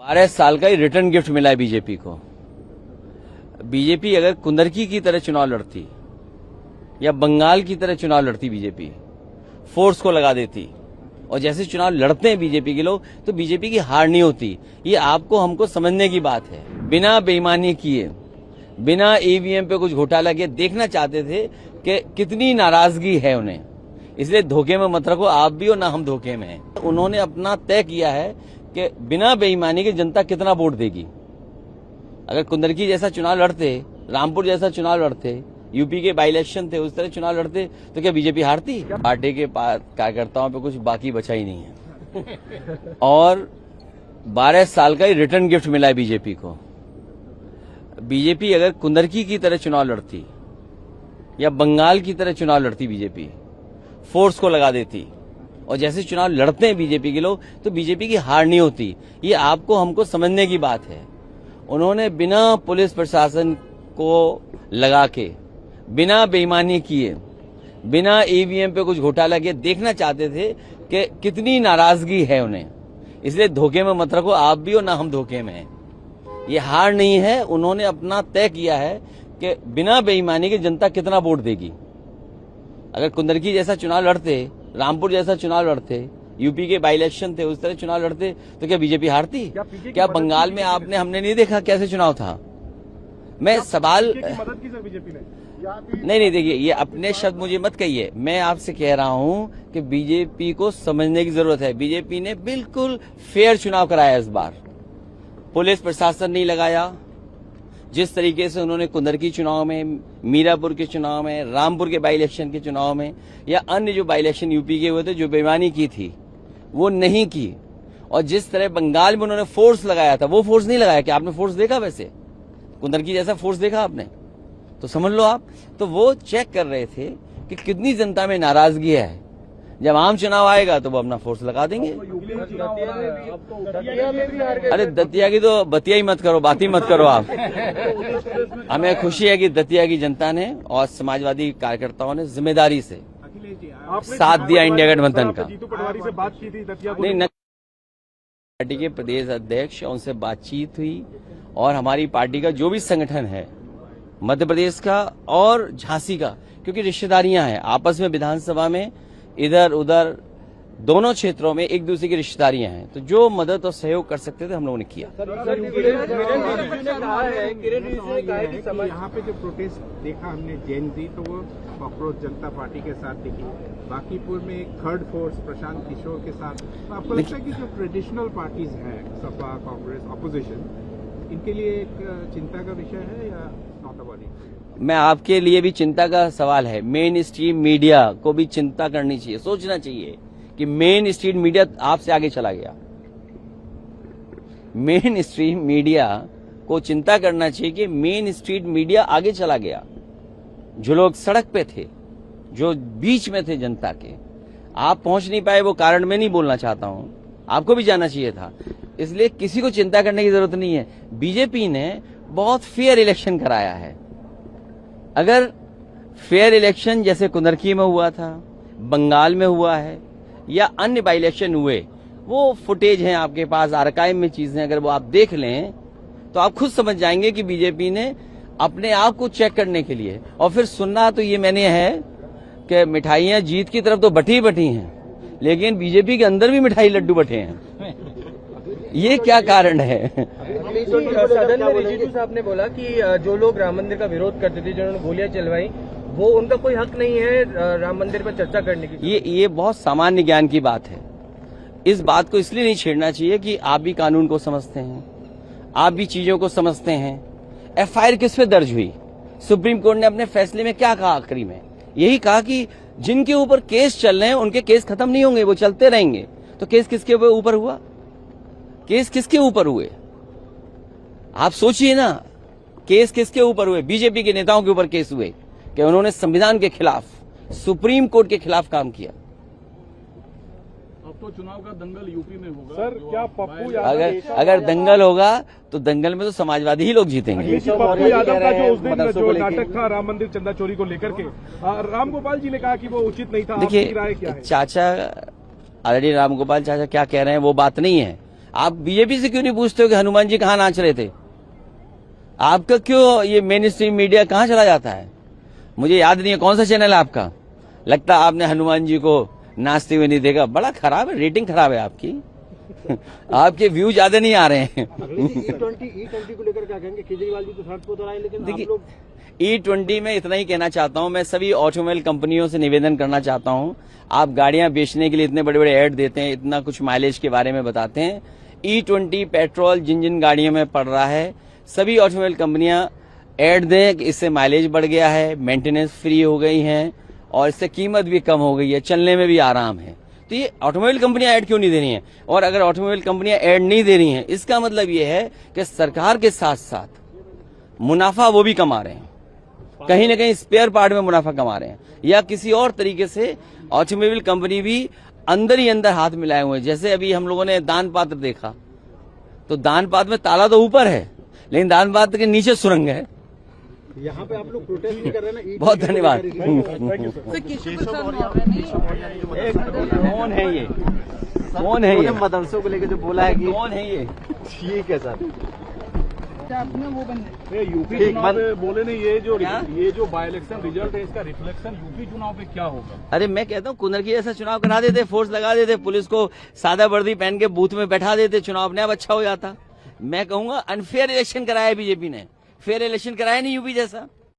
12 साल का ही return gift मिला है बीजेपी को। बीजेपी अगर कुंदरकी की तरह चुनाव लड़ती या बंगाल की तरह चुनाव लड़ती, बीजेपी फोर्स को लगा देती और जैसे चुनाव लड़ते हैं बीजेपी के लोग, तो बीजेपी की हार नहीं होती। ये आपको हमको समझने की बात है। बिना बेईमानी किए, बिना ईवीएम पे कुछ घोटाला किए देखना चाहते थे कि कितनी नाराजगी है उन्हें, इसलिए धोखे में मत रखो आप भी और ना हम धोखे में हैं। उन्होंने अपना तय किया है कि बिना बेईमानी के जनता कितना वोट देगी। अगर कुंदरकी जैसा चुनाव लड़ते, रामपुर जैसा चुनाव लड़ते, यूपी के बाई इलेक्शन थे उस तरह चुनाव लड़ते, तो क्या बीजेपी हारती? पार्टी के कार्यकर्ताओं पे कुछ बाकी बचा ही नहीं है। और 12 साल का ही रिटर्न गिफ्ट मिला है बीजेपी को। बीजेपी अगर कुंदरकी की तरह चुनाव लड़ती या बंगाल की तरह चुनाव लड़ती, बीजेपी फोर्स को लगा देती और जैसे चुनाव लड़ते हैं बीजेपी के लोग, तो बीजेपी की हार नहीं होती। ये आपको हमको समझने की बात है। उन्होंने बिना पुलिस प्रशासन को लगा के, बिना बेईमानी किए, बिना ईवीएम पे कुछ घोटाला किए देखना चाहते थे कि कितनी नाराजगी है उन्हें, इसलिए धोखे में मत रखो आप भी और ना हम धोखे में हैं। ये हार नहीं है। उन्होंने अपना तय किया है कि बिना बेईमानी के जनता कितना वोट देगी। अगर कुंदरकी जैसा चुनाव लड़ते, रामपुर जैसा चुनाव लड़ते, यूपी के बाई इलेक्शन थे उस तरह चुनाव लड़ते, तो क्या बीजेपी हारती? क्या बंगाल में हमने नहीं देखा कैसे चुनाव था? मैं सवाल मदद की सर बीजेपी ने नहीं, देखिए ये अपने शब्द मुझे मत कहिए। मैं आपसे कह रहा हूं कि बीजेपी को समझने की जरूरत है। बीजेपी ने बिल्कुल फेयर चुनाव कराया इस बार। पुलिस प्रशासन नहीं लगाया। जिस तरीके से उन्होंने कुंदरकी चुनाव में, मीरापुर के चुनाव में, रामपुर के बाई इलेक्शन के चुनाव में या अन्य जो बाई इलेक्शन यूपी के हुए थे, जो बेईमानी की थी वो नहीं की। और जिस तरह बंगाल में उन्होंने फोर्स लगाया था, वो फोर्स नहीं लगाया। क्या आपने फोर्स देखा? वैसे कुंदरकी जैसा फोर्स देखा आपने? तो समझ लो आप। तो वो चेक कर रहे थे कि कितनी जनता में नाराजगी है। जब आम चुनाव आएगा तो वो अपना फोर्स लगा देंगे। अरे दतिया की तो बतिया ही मत करो, बात ही मत करो आप। हमें खुशी है कि दतिया की जनता ने और समाजवादी कार्यकर्ताओं ने जिम्मेदारी से साथ दिया इंडिया गठबंधन का। नहीं, पार्टी के प्रदेश अध्यक्ष, उनसे बातचीत हुई और हमारी पार्टी का जो भी संगठन है मध्य प्रदेश का और झांसी का, क्योंकि रिश्तेदारियां हैं आपस में, विधानसभा में इधर उधर दोनों क्षेत्रों में एक दूसरे की रिश्तेदारियां हैं, तो जो मदद और सहयोग कर सकते थे हम लोगों ने किया। यहाँ पे जो प्रोटेस्ट देखा हमने जैन जी, तो वो कॉकरोच जनता पार्टी के साथ दिखी। बाकीपुर में एक थर्ड फोर्स प्रशांत किशोर के साथ। तो आपको लगता है कि जो ट्रेडिशनल पार्टीज हैं, सपा, कांग्रेस, ऑपोजिशन, इनके लिए एक चिंता का विषय है या नॉट अबाउट इट? मैं आपके लिए भी चिंता का सवाल है। मेन स्ट्रीम मीडिया को भी चिंता करनी चाहिए, सोचना चाहिए कि मेन स्ट्रीम मीडिया आपसे आगे चला गया। मेन स्ट्रीम मीडिया को चिंता करना चाहिए कि मेन स्ट्रीम मीडिया आगे चला गया। जो लोग सड़क पे थे, जो बीच में थे जनता के, आप पहुंच नहीं पाए, वो कारण मैं नहीं बोलना चाहता हूं, आपको भी जाना चाहिए था। इसलिए किसी को चिंता करने की जरूरत नहीं है। बीजेपी ने बहुत फेयर इलेक्शन कराया है। अगर फेयर इलेक्शन जैसे कुंदरकी में हुआ था, बंगाल में हुआ है या अन्य बाई इलेक्शन हुए, वो फुटेज हैं आपके पास, आर्काइव में चीजें, अगर वो आप देख लें तो आप खुद समझ जाएंगे कि बीजेपी ने अपने आप को चेक करने के लिए, और फिर सुनना तो ये मैंने है कि मिठाइयां जीत की तरफ तो बटी बटी हैं, लेकिन बीजेपी के अंदर भी मिठाई लड्डू बटे हैं। ये क्या कारण है? सदन में रिजिजू साहब ने बोला कि जो लोग राम मंदिर का विरोध करते थे, जिन्होंने गोलियां चलवाई, वो उनका कोई हक नहीं है राम मंदिर पर चर्चा करने की। ये बहुत सामान्य ज्ञान की बात है। इस बात को इसलिए नहीं छेड़ना चाहिए कि आप भी कानून को समझते हैं, आप भी चीजों को समझते हैं। एफआईआर किस पे दर्ज हुई? सुप्रीम कोर्ट ने अपने फैसले में क्या कहा? आखिरी में यही कहा कि जिनके ऊपर केस चल रहे हैं उनके केस खत्म नहीं होंगे, वो चलते रहेंगे। तो केस किसके ऊपर हुआ? केस किसके ऊपर हुए? आप सोचिए ना, केस किसके ऊपर हुए? बीजेपी के नेताओं के ऊपर केस हुए कि उन्होंने संविधान के खिलाफ, सुप्रीम कोर्ट के खिलाफ काम किया। अब तो चुनाव का दंगल यूपी में होगा सर। क्या पप्पू यादव अगर दंगल होगा तो दंगल में तो समाजवादी ही लोग जीतेंगे। पप्पू यादव का जो उस दिन जो नाटक था राम मंदिर चंदा चोरी को लेकर के, राम गोपाल जी ने कहा कि वो उचित नहीं था। देखिए, चाचा ऑलरेडी राम गोपाल चाचा क्या कह रहे हैं वो बात नहीं है। आप बीजेपी से क्यों नहीं पूछते हो कि हनुमान जी कहाँ नाच रहे थे? आपका क्यों ये मेन स्ट्रीम मीडिया कहाँ चला जाता है? मुझे याद नहीं है कौन सा चैनल है आपका। लगता है आपने हनुमान जी को नाचते हुए नहीं देखा। बड़ा खराब है, रेटिंग खराब है आपकी। आपके व्यू ज्यादा नहीं आ रहे हैं। E20 को लेकर क्या कहेंगे? केजरीवाल जी तो सड़क पर उतर आए, लेकिन आप लोग E20 में इतना ही कहना चाहता हूं, मैं सभी ऑटोमोबाइल कंपनियों से निवेदन करना चाहता हूं, आप गाड़ियां बेचने के लिए इतने बड़े बड़े ऐड देते हैं, इतना कुछ माइलेज के बारे में बताते हैं। E20 पेट्रोल जिन जिन गाड़ियों में पड़ रहा है, सभी ऑटोमोबाइल कंपनियां ऐड दें कि इससे माइलेज बढ़ गया है, मेंटेनेंस फ्री हो गई है और इससे कीमत भी कम हो गई है, चलने में भी आराम है। तो ये ऑटोमोबाइल कंपनियां ऐड क्यों नहीं दे रही हैं? और अगर ऑटोमोबाइल कंपनियां ऐड नहीं दे रही हैं, इसका मतलब ये है कि सरकार के साथ साथ मुनाफा वो भी कमा रहे हैं, कहीं ना कहीं स्पेयर पार्ट में मुनाफा कमा रहे हैं, या किसी और तरीके से ऑटोमोबाइल कंपनी भी अंदर ही अंदर हाथ मिलाए हुए हैं। जैसे अभी हम लोगों ने दान पात्र देखा, तो दान पात्र में ताला तो ऊपर है, लेकिन दान पात्र के नीचे सुरंग है। यहाँ पे आप लोग प्रोटेस्ट नहीं कर रहे ना? बहुत धन्यवाद। कौन है ये? कौन है ये? मदरसों को लेकर जो बोला है कि कौन है ये? ठीक है सर। यूपी चुनाव पे बोले नहीं, ये जो बाई इलेक्शन रिजल्ट है इसका रिफ्लेक्शन यूपी चुनाव पे क्या होगा? अरे मैं कहता हूँ कुंदरकी ऐसा चुनाव करा देते, फोर्स लगा देते, पुलिस को सादा वर्दी पहन के बूथ में बैठा देते, चुनाव अपने आप अच्छा हो जाता। मैं कहूंगा अनफेयर इलेक्शन कराया बीजेपी ने, फेयर इलेक्शन कराया नहीं यूपी जैसा।